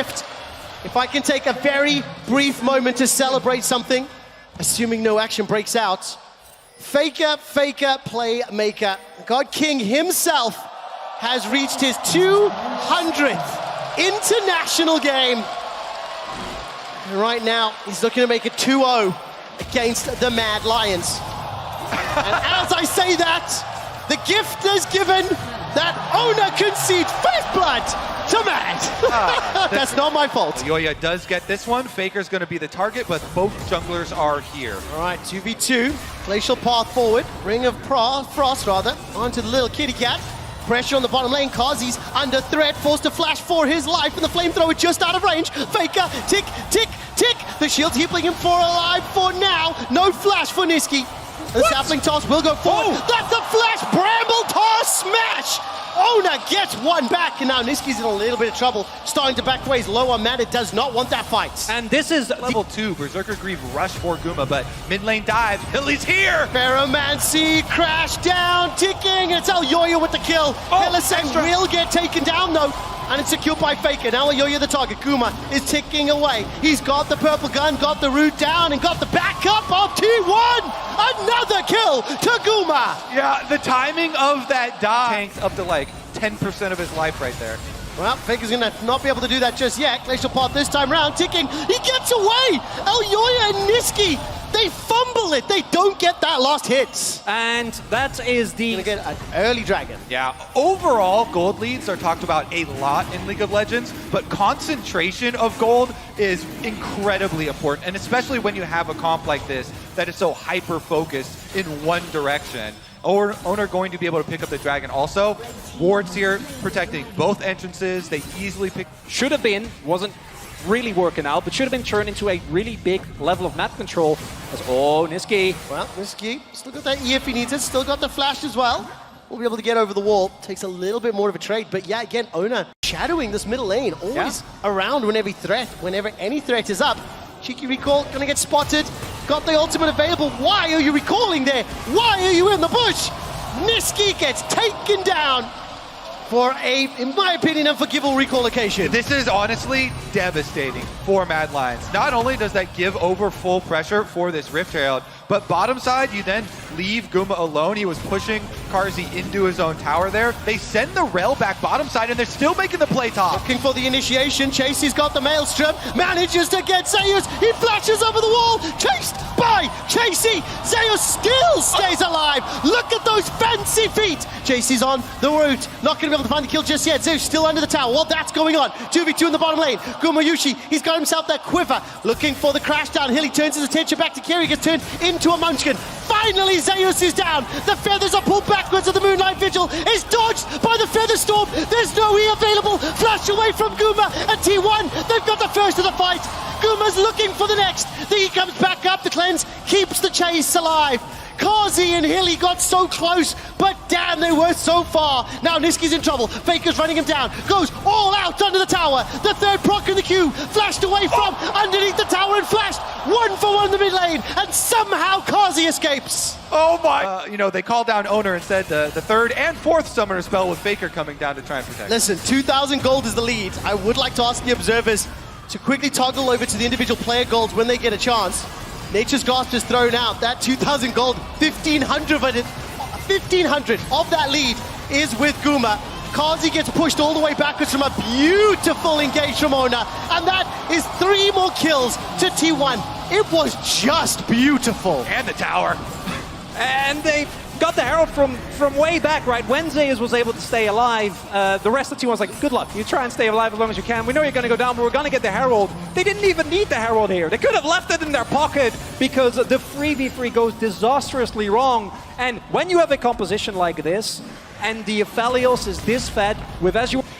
Rift. If I can take a very brief moment to celebrate something, assuming no action breaks out. Faker, playmaker. God King himself has reached his 200th international game. And right now, he's looking to make it 2-0 against the Mad Lions. And as I say that, the gift is given that owner concedes first blood to Mad. That's not my fault. Yoya does get this one. Faker's going to be the target, but both junglers are here. All right, 2v2. Glacial path forward. Ring of Frost, rather, onto the little kitty cat. Pressure on the bottom lane. Kazi's under threat, forced to flash for his life, and the flamethrower just out of range. Faker, tick, tick, tick. The shield heaping him for alive for now. No flash for Niski. The sapling toss will go forward. That's the flash! Bramble toss smash! Ona gets one back, and now Niski's in a little bit of trouble. Starting to back away. He's low on mana, does not want that fight. And this is level 2. Berserker Greave rush for Guma, but mid lane dive. Hilly's here! Ferromancy crash down, ticking. It's Yoya with the kill. Hillisang will get taken down though. And it's secured by Faker. Now Yoya the target. Guma is ticking away. He's got the purple gun, got the root down, and got the backup of T1. Another kill to Guma. Yeah, the timing of that dive tanked up to like 10% of his life right there. Well, Faker's gonna not be able to do that just yet. Glacial Path this time round, ticking. He gets away. Yoya and Niski, they fumble it. They don't get that last hit. And that is the... Gonna get an early dragon. Yeah, overall, gold leads are talked about a lot in League of Legends, but concentration of gold is incredibly important, and especially when you have a comp like this that is so hyper-focused in one direction. Owner going to be able to pick up the dragon also. Wards here protecting both entrances. They easily pick... Should have been, wasn't really working out, but should have been turned into a really big level of map control. As, Niski. Well, Niski still got that E if he needs it, still got the flash as well. We'll be able to get over the wall. Takes a little bit more of a trade, but yeah, again, Owner shadowing this middle lane, always around whenever any threat is up. Cheeky recall, gonna get spotted. Got the ultimate available. Why are you recalling there? Why are you in the bush? Niski gets taken down for a, in my opinion, unforgivable recall occasion. This is honestly devastating for Mad Lions. Not only does that give over full pressure for this Rift Herald, but bottom side, you then leave Guma alone. He was pushing Karzi into his own tower there. They send the Rel back bottom side, and they're still making the play top. Looking for the initiation. Chasey's got the Maelstrom. Manages to get Zeus. He flashes over the wall. Chased by Chasey. Zeus still stays alive. Look at those fancy feet. Chasey's on the route. Not going to be able to find the kill just yet. Zeus still under the tower. Well, that's going on. 2v2 in the bottom lane. Gumayushi, he's got himself that quiver. Looking for the crash down. Hilly turns his attention back to Kiri. Gets turned into a munchkin. Finally, Zeus is down. The feathers are pulled backwards of the Moonlight Vigil. Is dodged by the Feather Storm. There's no E available. Flash away from Guma and T1. They've got the first of the fight. Guma's looking for the next. The E comes back up. The cleanse keeps the chase alive. Kazi and Hilly got so close, but damn, they were so far. Now Niski's in trouble. Faker's running him down. Goes all out under the tower. The third proc in the queue. Flashed away from underneath the tower and flashed. 1-for-1 in the mid lane. And somehow Kazi escapes. Oh my! They called down Owner instead. The third and fourth summoner spell with Faker coming down to try and protect. Listen, 2,000 gold is the lead. I would like to ask the observers to quickly toggle over to the individual player golds when they get a chance. Nature's Gasp is thrown out. That 2,000 gold, 1,500 of that lead is with Guma. Kazi gets pushed all the way backwards from a beautiful engage from Ona. And that is 3 more kills to T1. It was just beautiful. And the tower. And they got the Herald from way back, right? When Zeus was able to stay alive, the rest of the team was like, good luck. You try and stay alive as long as you can. We know you're going to go down, but we're going to get the Herald. They didn't even need the Herald here. They could have left it in their pocket because the 3v3 goes disastrously wrong. And when you have a composition like this, and the Aphelios is this fed with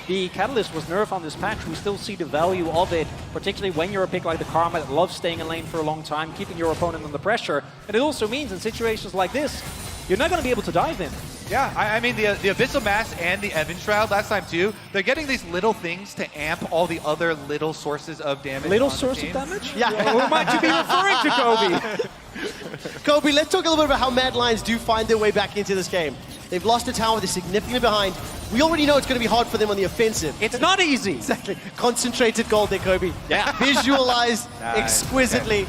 the Catalyst was nerfed on this patch, we still see the value of it, particularly when you're a pick like the Karma that loves staying in lane for a long time, keeping your opponent under pressure. And it also means in situations like this, you're not going to be able to dive in. Yeah, I mean, the Abyssal Mass and the Evan Shroud last time too, they're getting these little things to amp all the other little sources of damage. Little source of damage? Yeah. Who might you be referring to, Kobe? Kobe, let's talk a little bit about how Mad Lions do find their way back into this game. They've lost a tower, they're significantly behind. we already know it's going to be hard for them on the offensive. It's not easy. Exactly. Concentrated gold there, Kobe. Yeah. Visualized exquisitely.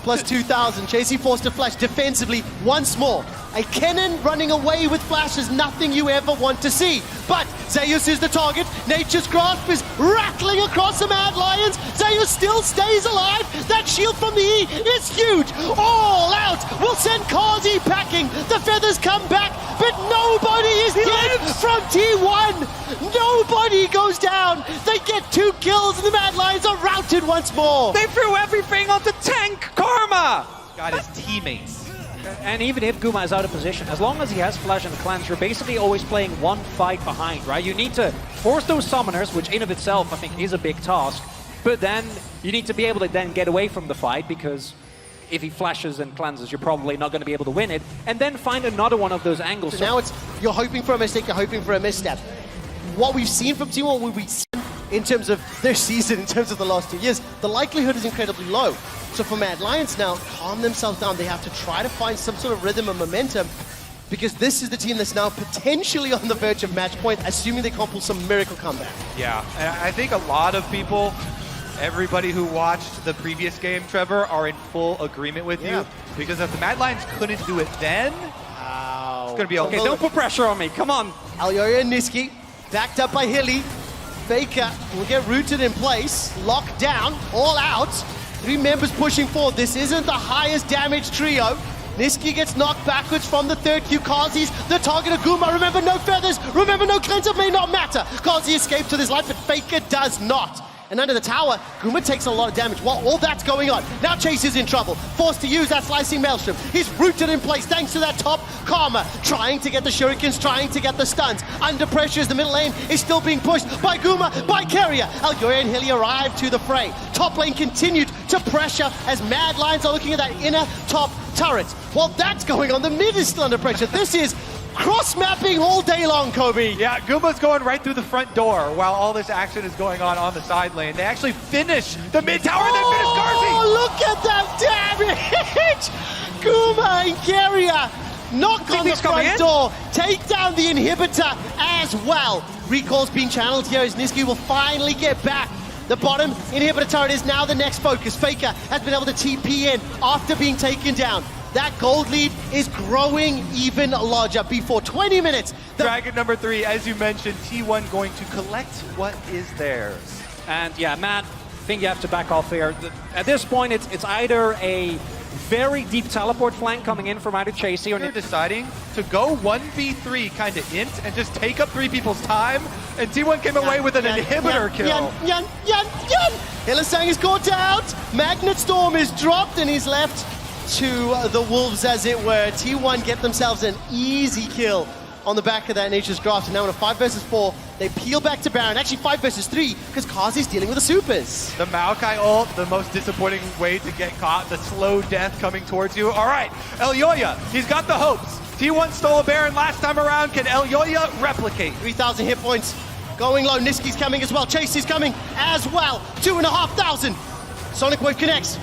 Plus 2,000. Chasey forced to flash defensively once more. A Kennen running away with flash is nothing you ever want to see. But Zeus is the target. Nature's Grasp is rattling across the Mad Lions. Zeus still stays alive. That shield from the E is huge. All out will send Kazi packing. The feathers come back, but nobody is dead from T1. Nobody goes down. They get 2 kills and the Mad Lions are routed once more. They threw everything onto Tank Karma. Got his teammates. And even if Guma is out of position, as long as he has Flash and Cleanse, you're basically always playing one fight behind, right? You need to force those summoners, which in of itself I think is a big task, but then you need to be able to then get away from the fight, because if he flashes and cleanses, you're probably not going to be able to win it, and then find another one of those angles. So now it's, you're hoping for a mistake, you're hoping for a misstep. What we've seen from T1, what we've seen in terms of their season, in terms of the last 2 years, the likelihood is incredibly low. So for Mad Lions now, calm themselves down. They have to try to find some sort of rhythm and momentum, because this is the team that's now potentially on the verge of match point, assuming they can't pull some miracle comeback. Yeah, and I think a lot of people, everybody who watched the previous game, Trevor, are in full agreement with you, because if the Mad Lions couldn't do it then, it's going to be a Okay, don't put pressure on me. Come on. Elyoya and Niski, backed up by Hilly. Faker will get rooted in place, locked down, all out. 3 members pushing forward. This isn't the highest damage trio. Niski gets knocked backwards from the third queue. Kazi's the target of Guma. Remember, no feathers. Remember, no cleanser. May not matter. Kazi escapes with his life, but Faker does not. And under the tower, Guma takes a lot of damage while all that's going on. Now Chase is in trouble, forced to use that slicing maelstrom. He's rooted in place thanks to that top Karma, trying to get the shurikens, trying to get the stuns. Under pressure as the middle lane is still being pushed by Guma, by Carrier. Elyoya and Hilly arrive to the fray. Top lane continued to pressure as Mad Lions are looking at that inner top turret. While that's going on, the mid is still under pressure. This is cross-mapping all day long, Kobe. Yeah, Guma's going right through the front door while all this action is going on the side lane. They actually finish the mid tower and then finish Garzi. Oh, look at that damage! Guma and Carrier knock on the front door, take down the inhibitor as well. Recall's being channeled here as Niski will finally get back. The bottom inhibitor turret is now the next focus. Faker has been able to TP in after being taken down. That gold lead is growing even larger. Before 20 minutes, Dragon number 3, as you mentioned, T1 going to collect what is theirs. And yeah, Matt, I think you have to back off here. At this point, it's either a very deep teleport flank coming in from either Chasey or... They're deciding to go 1v3 kind of int and just take up 3 people's time, and T1 came away with an inhibitor kill. Hylissang is caught out. Magnet Storm is dropped and he's left to the Wolves, as it were. T1 get themselves an easy kill on the back of that Nature's Grasp. And now in a 5 versus 4, they peel back to Baron. Actually 5 versus 3, because Kazi's dealing with the supers. The Maokai ult, the most disappointing way to get caught. The slow death coming towards you. All right, Elyoya, he's got the hopes. T1 stole a Baron last time around. Can Elyoya replicate? 3,000 hit points. Going low, Niski's coming as well. Chasey's coming as well. 2,500. Sonic Wave connects.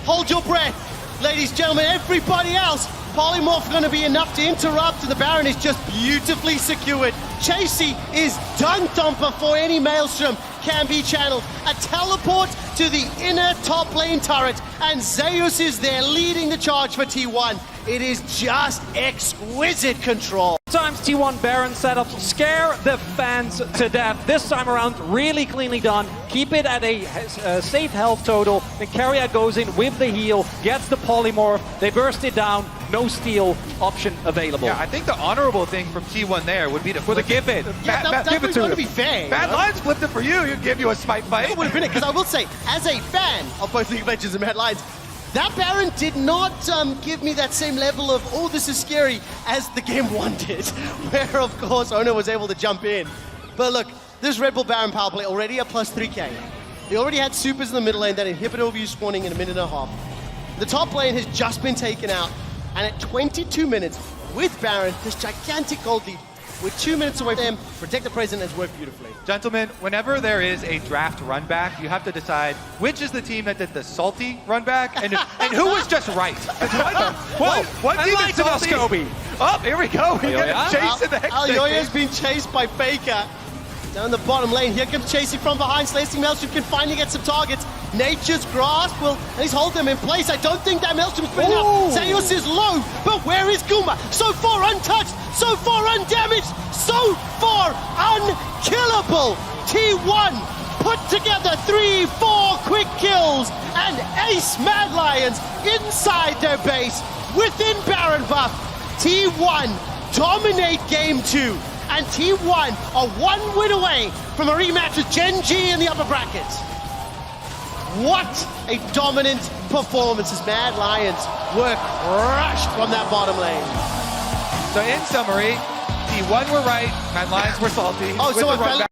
Hold your breath. Ladies, gentlemen, everybody else, Polymorph going to be enough to interrupt, and the Baron is just beautifully secured. Chasey is done thumper for any Maelstrom can be channeled. A teleport to the inner top lane turret, and Zeus is there leading the charge for T1. It is just exquisite control. Times T1 Baron setups scare the fans to death. This time around, really cleanly done. Keep it at a safe health total. The Carrier goes in with the heal, gets the polymorph. They burst it down. No steal option available. Yeah, I think the honorable thing from T1 there would be to give it. Yeah, that would want to be fair. Mad Lions flipped it for you. You'd give you a smite fight. It would have been it, because I will say, as a fan of both League of Legends and Mad Lions, that Baron did not give me that same level of, oh, this is scary, as the game 1 did, where, of course, Ono was able to jump in. But look, this Red Bull Baron power play already at plus 3k. They already had supers in the middle lane, that inhibitor will be spawning in a minute and a half. The top lane has just been taken out, and at 22 minutes, with Baron, this gigantic gold lead, We're 2 minutes away from them. Protect the President has worked beautifully. Gentlemen, whenever there is a draft run back, you have to decide which is the team that did the salty run back and who was just right. What team is salty? Kobe. Oh, here we go. We got Chase in the next Alyoya's been chased by Faker. Down the bottom lane, here comes Chasey from behind. Slicing Maelstrom can finally get some targets. Nature's Grasp will at least hold them in place. I don't think that Maelstrom's been enough. Zeus is low, but where is Guma? So far untouched, so far undamaged, so far unkillable. T1 put together 3-4 quick kills and ace Mad Lions inside their base within Baron buff. T1 dominate game 2. And T1 are 1 win away from a rematch with Gen G in the upper brackets. What a dominant performance as Mad Lions were crushed from that bottom lane. So in summary, T1 were right, Mad Lions were salty. Oh, with so the I run fell- back.